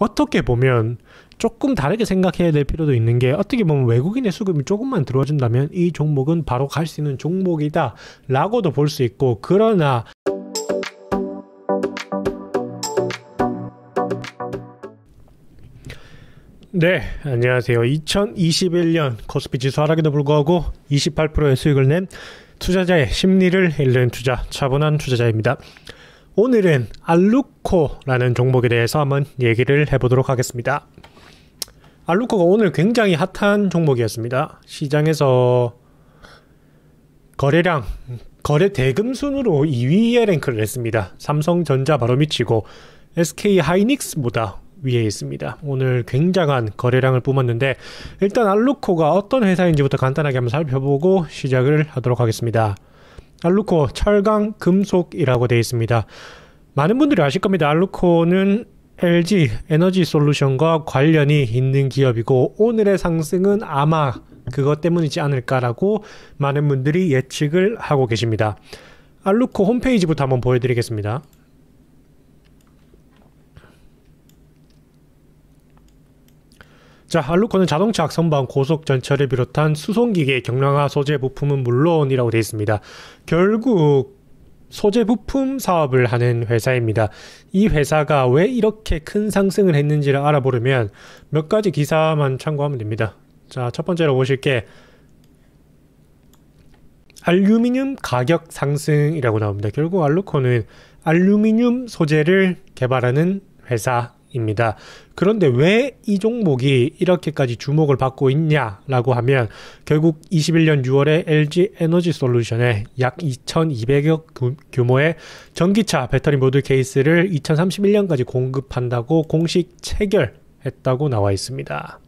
어떻게 보면 조금 다르게 생각해야 될 필요도 있는 게, 어떻게 보면 외국인의 수급이 조금만 들어와준다면 이 종목은 바로 갈 수 있는 종목이다 라고도 볼 수 있고, 그러나 네, 안녕하세요. 2021년 코스피 지수 하락에도 불구하고 28%의 수익을 낸 투자자의 심리를 읽는 투자, 차분한 투자자입니다. 오늘은 알루코라는 종목에 대해서 한번 얘기를 해보도록 하겠습니다. 알루코가 오늘 굉장히 핫한 종목이었습니다. 시장에서 거래 대금 순으로 2위에 랭크를 했습니다. 삼성전자 바로 미치고 SK 하이닉스보다 위에 있습니다. 오늘 굉장한 거래량을 뿜었는데, 일단 알루코가 어떤 회사인지부터 간단하게 한번 살펴보고 시작을 하도록 하겠습니다. 알루코 철강 금속이라고 되어 있습니다. 많은 분들이 아실 겁니다. 알루코는 LG 에너지 솔루션과 관련이 있는 기업이고, 오늘의 상승은 아마 그것 때문이지 않을까라고 많은 분들이 예측을 하고 계십니다. 알루코 홈페이지부터 한번 보여드리겠습니다. 자, 알루코는 자동차 악성방 고속 전철을 비롯한 수송기계 경량화 소재 부품은 물론이라고 되어 있습니다. 결국 소재 부품 사업을 하는 회사입니다. 이 회사가 왜 이렇게 큰 상승을 했는지를 알아보려면 몇 가지 기사만 참고하면 됩니다. 자, 첫 번째로 보실 게 알루미늄 가격 상승이라고 나옵니다. 결국 알루코는 알루미늄 소재를 개발하는 회사입니다. 그런데 왜 이 종목이 이렇게까지 주목을 받고 있냐라고 하면, 결국 21년 6월에 LG 에너지 솔루션에 약 2,200억 규모의 전기차 배터리 모듈 케이스를 2031년까지 공급한다고 공식 체결했다고 나와 있습니다.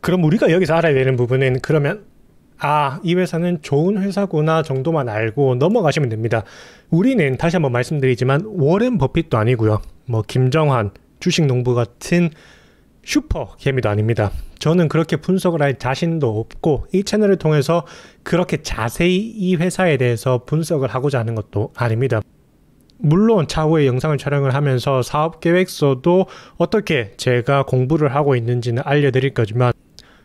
그럼 우리가 여기서 알아야 되는 부분은, 그러면 이 회사는 좋은 회사구나 정도만 알고 넘어가시면 됩니다. 우리는 다시 한번 말씀드리지만 워렌 버핏도 아니고요, 김정환, 주식농부 같은 슈퍼 개미도 아닙니다. 저는 그렇게 분석을 할 자신도 없고, 이 채널을 통해서 그렇게 자세히 이 회사에 대해서 분석을 하고자 하는 것도 아닙니다. 물론 차후에 영상을 촬영을 하면서 사업계획서도 어떻게 제가 공부를 하고 있는지는 알려드릴 거지만,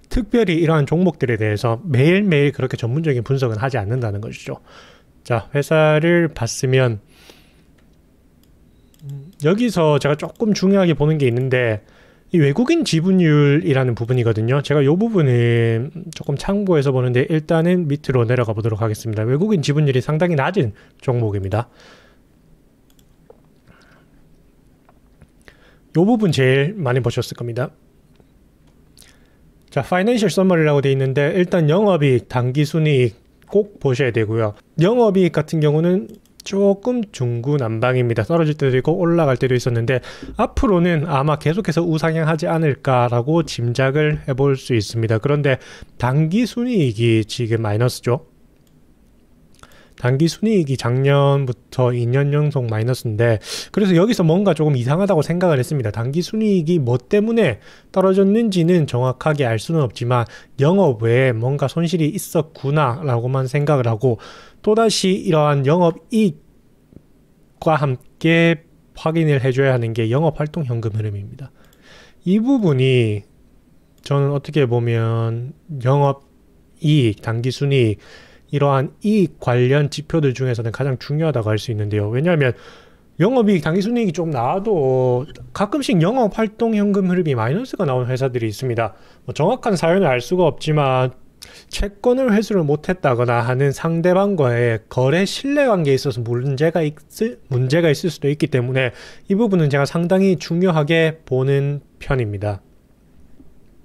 특별히 이러한 종목들에 대해서 매일매일 그렇게 전문적인 분석은 하지 않는다는 것이죠. 자, 회사를 봤으면 여기서 제가 조금 중요하게 보는 게 있는데, 이 외국인 지분율이라는 부분이거든요. 제가 이 부분은 조금 참고해서 보는데, 일단은 밑으로 내려가 보도록 하겠습니다. 외국인 지분율이 상당히 낮은 종목입니다. 이 부분 제일 많이 보셨을 겁니다. 자, 파이낸셜 서머리라고 되어 있는데, 일단 영업이익, 당기순이익 꼭 보셔야 되고요. 영업이익 같은 경우는 조금 중구난방입니다. 떨어질 때도 있고 올라갈 때도 있었는데, 앞으로는 아마 계속해서 우상향하지 않을까라고 짐작을 해볼 수 있습니다. 그런데 당기순이익이 지금 마이너스죠. 당기순이익이 작년부터 2년 연속 마이너스인데, 그래서 여기서 뭔가 조금 이상하다고 생각을 했습니다. 당기순이익이 뭐 때문에 떨어졌는지는 정확하게 알 수는 없지만 영업 외에 뭔가 손실이 있었구나 라고만 생각을 하고, 또다시 이러한 영업이익과 함께 확인을 해줘야 하는 게 영업활동현금 흐름입니다. 이 부분이 저는 어떻게 보면 영업이익, 당기순이익, 이러한 이익 관련 지표들 중에서는 가장 중요하다고 할 수 있는데요. 왜냐하면 영업이익, 당기순이익이 좀 나와도 가끔씩 영업활동현금 흐름이 마이너스가 나오는 회사들이 있습니다. 정확한 사연을 알 수가 없지만 채권을 회수를 못했다거나 하는 상대방과의 거래 신뢰관계에 있어서 문제가 있을 수도 있기 때문에, 이 부분은 제가 상당히 중요하게 보는 편입니다.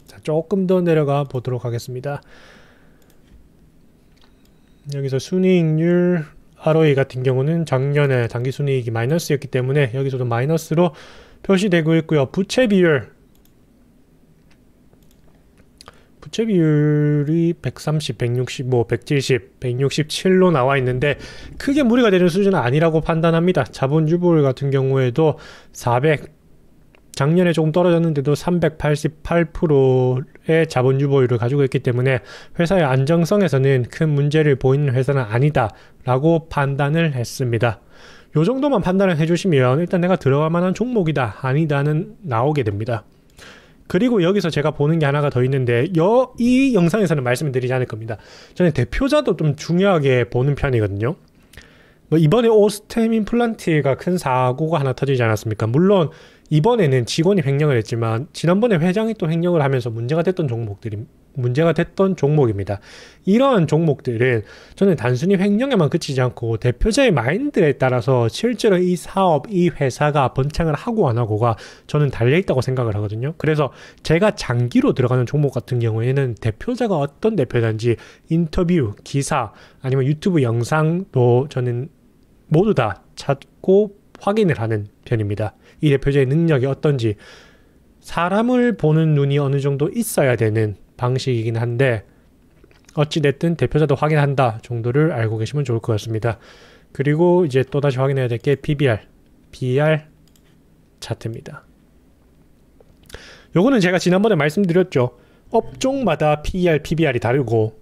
자, 조금 더 내려가 보도록 하겠습니다. 여기서 순이익률 ROE 같은 경우는 작년에 당기순이익이 마이너스였기 때문에 여기서도 마이너스로 표시되고 있고요. 부채 비율이 130, 165, 170, 167로 나와 있는데 크게 무리가 되는 수준은 아니라고 판단합니다. 자본 유보율 같은 경우에도 400, 작년에 조금 떨어졌는데도 388%의 자본 유보율을 가지고 있기 때문에 회사의 안정성에서는 큰 문제를 보이는 회사는 아니다 라고 판단을 했습니다. 요 정도만 판단을 해주시면 일단 내가 들어갈 만한 종목이다 아니다는 나오게 됩니다. 그리고 여기서 제가 보는 게 하나가 더 있는데 이 영상에서는 말씀을 드리지 않을 겁니다. 저는 대표자도 좀 중요하게 보는 편이거든요. 뭐 이번에 오스템 임플란트가 큰 사고가 하나 터지지 않았습니까? 물론 이번에는 직원이 횡령을 했지만 지난번에 회장이 또 횡령을 하면서 문제가 됐던 종목입니다. 이러한 종목들은 저는 단순히 횡령에만 그치지 않고 대표자의 마인드에 따라서 실제로 이 사업, 이 회사가 번창을 하고 안 하고가 저는 달려있다고 생각을 하거든요. 그래서 제가 장기로 들어가는 종목 같은 경우에는 대표자가 어떤 대표자인지 인터뷰, 기사, 아니면 유튜브 영상도 저는 모두 다 찾고 확인을 하는 편입니다. 이 대표자의 능력이 어떤지, 사람을 보는 눈이 어느 정도 있어야 되는 방식이긴 한데 어찌됐든 대표자도 확인한다 정도를 알고 계시면 좋을 것 같습니다. 그리고 이제 또다시 확인해야 될 게 PBR 차트입니다. 요거는 제가 지난번에 말씀드렸죠. 업종마다 PER, PBR이 다르고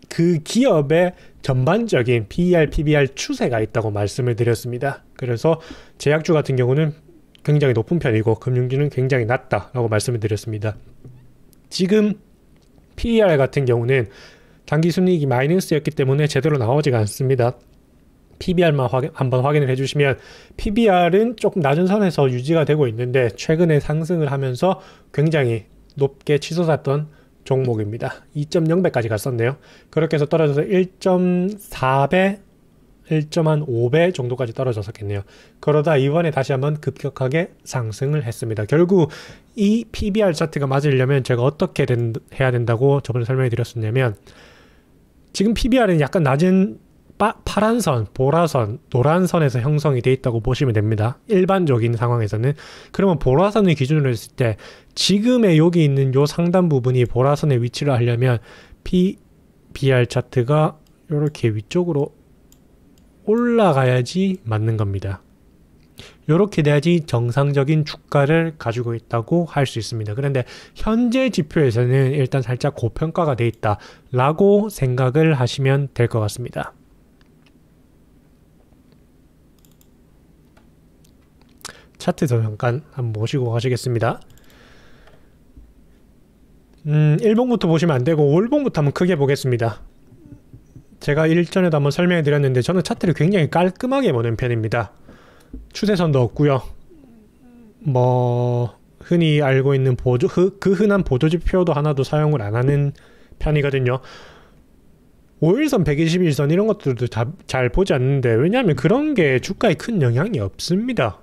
그 기업의 전반적인 PER, PBR 추세가 있다고 말씀을 드렸습니다. 그래서 제약주 같은 경우는 굉장히 높은 편이고 금융주는 굉장히 낮다라고 말씀을 드렸습니다. 지금 PER 같은 경우는 당기순이익이 마이너스였기 때문에 제대로 나오지가 않습니다. PBR만 한번 확인을 해주시면 PBR은 조금 낮은 선에서 유지가 되고 있는데 최근에 상승을 하면서 굉장히 높게 치솟았던 종목입니다. 2.0배까지 갔었네요. 그렇게 해서 떨어져서 1.4배, 1.5배 정도까지 떨어졌었겠네요. 그러다 이번에 다시 한번 급격하게 상승을 했습니다. 결국 이 PBR 차트가 맞으려면 제가 어떻게 해야 된다고 저번에 설명해 드렸었냐면, 지금 PBR은 약간 낮은 파란 선, 보라선, 노란 선에서 형성이 되어 있다고 보시면 됩니다. 일반적인 상황에서는. 그러면 보라선을 기준으로 했을 때 지금의 여기 있는 요 상단 부분이 보라선에 위치를 하려면 PBR 차트가 이렇게 위쪽으로 올라가야지 맞는 겁니다. 이렇게 돼야지 정상적인 주가를 가지고 있다고 할 수 있습니다. 그런데 현재 지표에서는 일단 살짝 고평가가 돼 있다 라고 생각을 하시면 될 것 같습니다. 차트도 잠깐 한번 보시고 가시겠습니다. 일봉부터 보시면 안되고 월봉부터 한번 크게 보겠습니다. 제가 일전에도 한번 설명해 드렸는데 저는 차트를 굉장히 깔끔하게 보는 편입니다. 추세선도 없고요. 뭐 흔히 알고 있는 그 흔한 보조지표도 하나도 사용을 안 하는 편이거든요. 5일선, 121선 이런 것들도 잘 보지 않는데, 왜냐하면 그런 게 주가에 큰 영향이 없습니다.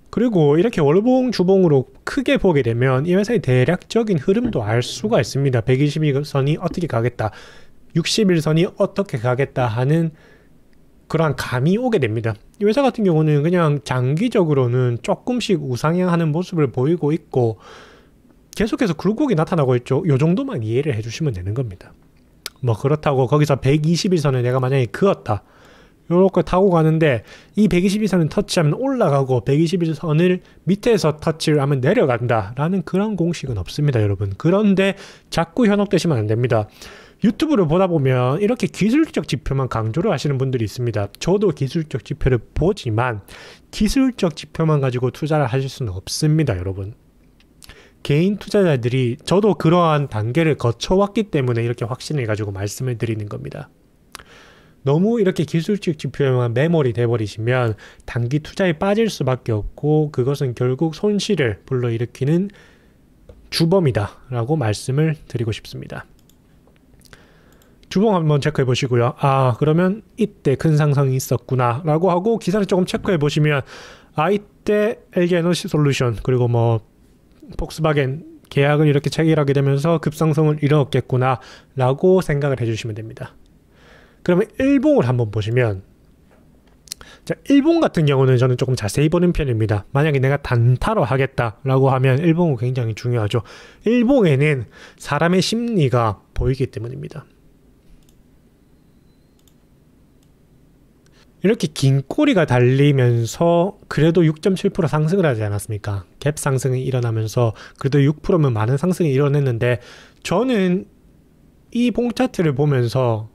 그리고 이렇게 월봉, 주봉으로 크게 보게 되면 이 회사의 대략적인 흐름도 알 수가 있습니다. 121선이 어떻게 가겠다, 61선이 어떻게 가겠다 하는 그러한 감이 오게 됩니다. 이 회사 같은 경우는 그냥 장기적으로는 조금씩 우상향하는 모습을 보이고 있고 계속해서 굴곡이 나타나고 있죠. 이 정도만 이해를 해주시면 되는 겁니다. 뭐 그렇다고 거기서 121선을 내가 만약에 그었다, 요렇게 타고 가는데 이 121선을 터치하면 올라가고 121선을 밑에서 터치를 하면 내려간다 라는 그런 공식은 없습니다, 여러분. 그런데 자꾸 현혹되시면 안 됩니다. 유튜브를 보다 보면 이렇게 기술적 지표만 강조를 하시는 분들이 있습니다. 저도 기술적 지표를 보지만 기술적 지표만 가지고 투자를 하실 수는 없습니다, 여러분. 개인 투자자들이, 저도 그러한 단계를 거쳐왔기 때문에 이렇게 확신을 가지고 말씀을 드리는 겁니다. 너무 이렇게 기술적 지표에만 매몰이 돼버리시면 단기 투자에 빠질 수밖에 없고 그것은 결국 손실을 불러일으키는 주범이다 라고 말씀을 드리고 싶습니다. 주봉 한번 체크해 보시고요. 아, 그러면 이때 큰 상승이 있었구나 라고 하고 기사를 조금 체크해 보시면, 아, 이때 LG 에너지 솔루션 그리고 뭐 폭스바겐 계약을 이렇게 체결하게 되면서 급상승을 이뤄왔겠구나 라고 생각을 해주시면 됩니다. 그러면 일봉을 한번 보시면, 자, 일봉 같은 경우는 저는 조금 자세히 보는 편입니다. 만약에 내가 단타로 하겠다라고 하면 일봉은 굉장히 중요하죠. 일봉에는 사람의 심리가 보이기 때문입니다. 이렇게 긴 꼬리가 달리면서 그래도 6.7% 상승을 하지 않았습니까? 갭 상승이 일어나면서 그래도 6%면 많은 상승이 일어났는데, 저는 이 봉 차트를 보면서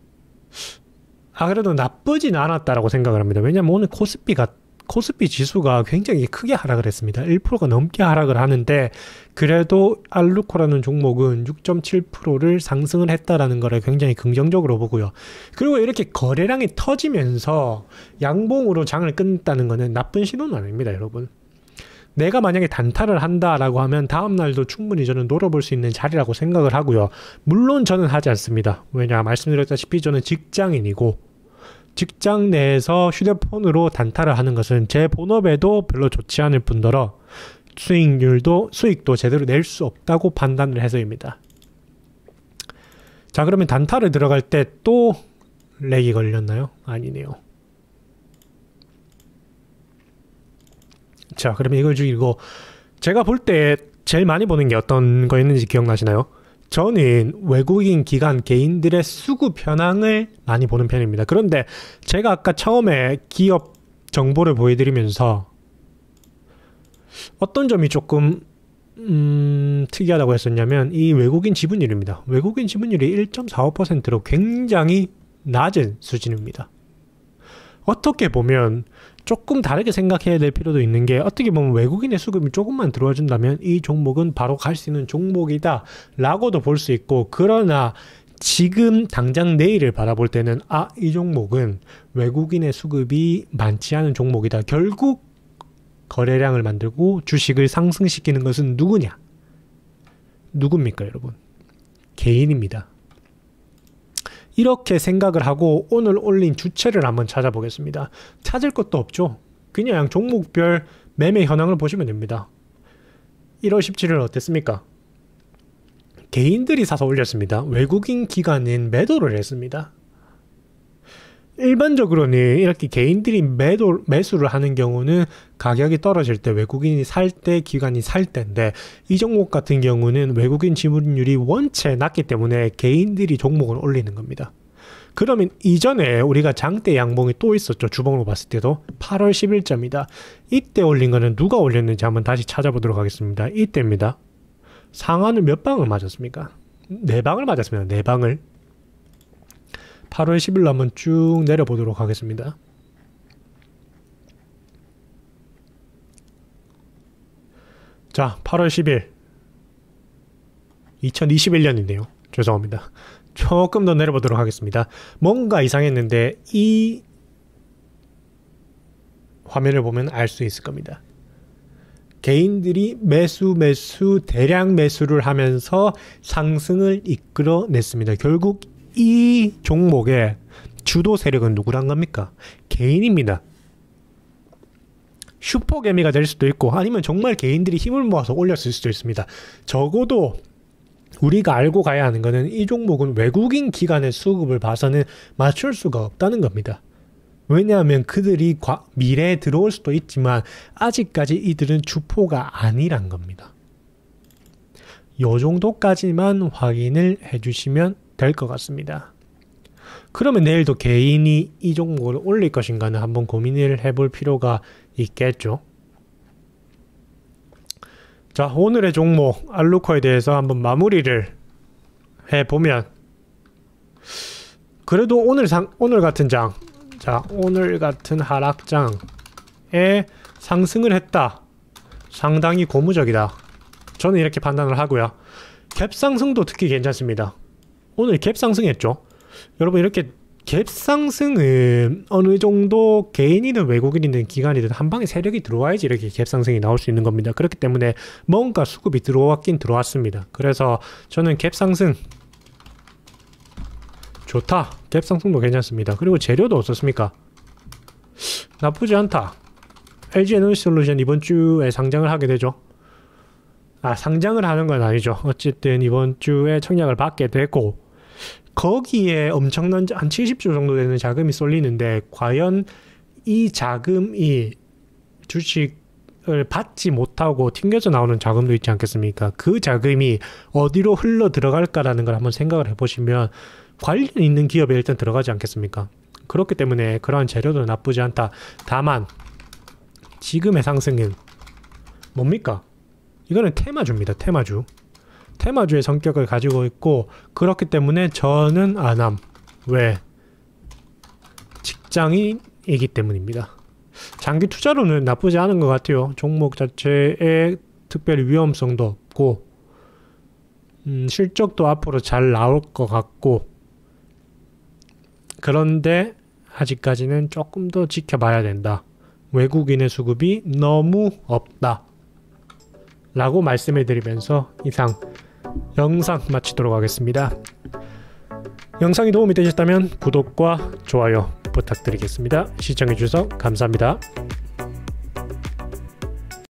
그래도 나쁘진 않았다라고 생각을 합니다. 왜냐면 오늘 코스피 지수가 굉장히 크게 하락을 했습니다. 1%가 넘게 하락을 하는데 그래도 알루코라는 종목은 6.7%를 상승을 했다라는 거를 굉장히 긍정적으로 보고요. 그리고 이렇게 거래량이 터지면서 양봉으로 장을 끊었다는 거는 나쁜 신호는 아닙니다, 여러분. 내가 만약에 단타를 한다라고 하면 다음날도 충분히 저는 노려볼 수 있는 자리라고 생각을 하고요. 물론 저는 하지 않습니다. 왜냐, 말씀드렸다시피 저는 직장인이고 직장 내에서 휴대폰으로 단타를 하는 것은 제 본업에도 별로 좋지 않을 뿐더러 수익도 제대로 낼 수 없다고 판단을 해서입니다. 자, 그러면 단타를 들어갈 때 또 렉이 걸렸나요? 아니네요. 자, 그러면 이걸 죽이고 제가 볼 때 제일 많이 보는 게 어떤 거였는지 기억나시나요? 저는 외국인 기관 개인들의 수급 현황을 많이 보는 편입니다. 그런데 제가 아까 처음에 기업 정보를 보여드리면서 어떤 점이 조금 특이하다고 했었냐면 이 외국인 지분율입니다. 외국인 지분율이 1.45%로 굉장히 낮은 수준입니다. 어떻게 보면 조금 다르게 생각해야 될 필요도 있는 게, 어떻게 보면 외국인의 수급이 조금만 들어와 준다면 이 종목은 바로 갈 수 있는 종목이다 라고도 볼 수 있고, 그러나 지금 당장 내일을 바라볼 때는 이 종목은 외국인의 수급이 많지 않은 종목이다. 결국 거래량을 만들고 주식을 상승시키는 것은 누구냐? 누굽니까, 여러분? 개인입니다. 이렇게 생각을 하고 오늘 올린 주체를 한번 찾아보겠습니다. 찾을 것도 없죠. 그냥 종목별 매매 현황을 보시면 됩니다. 1월 17일 어땠습니까? 개인들이 사서 올렸습니다. 외국인 기관은 매도를 했습니다. 일반적으로는 이렇게 개인들이 매수를 하는 경우는 가격이 떨어질 때 외국인이 살 때, 기관이 살 때인데, 이 종목 같은 경우는 외국인 지분율이 원체 낮기 때문에 개인들이 종목을 올리는 겁니다. 그러면 이전에 우리가 장대 양봉이 또 있었죠. 주봉으로 봤을 때도 8월 10일자입니다. 이때 올린 거는 누가 올렸는지 한번 다시 찾아보도록 하겠습니다. 이때입니다. 상한을 몇 방을 맞았습니까? 4방을 맞았습니다. 4방을. 8월 10일로 한번 쭉 내려보도록 하겠습니다. 자, 8월 10일 2021년이네요. 죄송합니다. 조금 더 내려보도록 하겠습니다. 뭔가 이상했는데 이 화면을 보면 알 수 있을 겁니다. 개인들이 대량 매수를 하면서 상승을 이끌어냈습니다. 결국 이 종목의 주도 세력은 누구란 겁니까? 개인입니다. 슈퍼개미가 될 수도 있고, 아니면 정말 개인들이 힘을 모아서 올렸을 수도 있습니다. 적어도 우리가 알고 가야 하는 것은 이 종목은 외국인 기관의 수급을 봐서는 맞출 수가 없다는 겁니다. 왜냐하면 그들이 미래에 들어올 수도 있지만 아직까지 이들은 주포가 아니란 겁니다. 요 정도까지만 확인을 해주시면 될 것 같습니다. 그러면 내일도 개인이 이 종목을 올릴 것인가는 한번 고민을 해볼 필요가 있겠죠. 자, 오늘의 종목 알루코에 대해서 한번 마무리를 해보면, 그래도 오늘 같은 장, 자, 오늘 같은 하락장에 상승을 했다. 상당히 고무적이다. 저는 이렇게 판단을 하고요. 갭상승도 특히 괜찮습니다. 오늘 갭상승했죠. 여러분, 이렇게 갭상승은 어느 정도 개인이든 외국인이든 기관이든 한 방에 세력이 들어와야지 이렇게 갭상승이 나올 수 있는 겁니다. 그렇기 때문에 뭔가 수급이 들어왔긴 들어왔습니다. 그래서 저는 갭상승 좋다. 갭상승도 괜찮습니다. 그리고 재료도 어떻습니까? 나쁘지 않다. LG에너지솔루션 이번 주에 상장을 하게 되죠. 상장을 하는 건 아니죠. 어쨌든 이번 주에 청약을 받게 되고, 거기에 엄청난 한 70조 정도 되는 자금이 쏠리는데, 과연 이 자금이 주식을 받지 못하고 튕겨져 나오는 자금도 있지 않겠습니까? 그 자금이 어디로 흘러 들어갈까라는 걸 한번 생각을 해보시면 관련 있는 기업에 일단 들어가지 않겠습니까? 그렇기 때문에 그러한 재료도 나쁘지 않다. 다만 지금의 상승은 뭡니까? 이거는 테마주입니다. 테마주의 성격을 가지고 있고, 그렇기 때문에 저는 안함. 왜? 입장이기 때문입니다. 장기 투자로는 나쁘지 않은 것 같아요. 종목 자체에 특별히 위험성도 없고 실적도 앞으로 잘 나올 것 같고, 그런데 아직까지는 조금 더 지켜봐야 된다. 외국인의 수급이 너무 없다 라고 말씀해 드리면서 이상 영상 마치도록 하겠습니다. 영상이 도움이 되셨다면 구독과 좋아요 부탁드리겠습니다. 시청해 주셔서 감사합니다.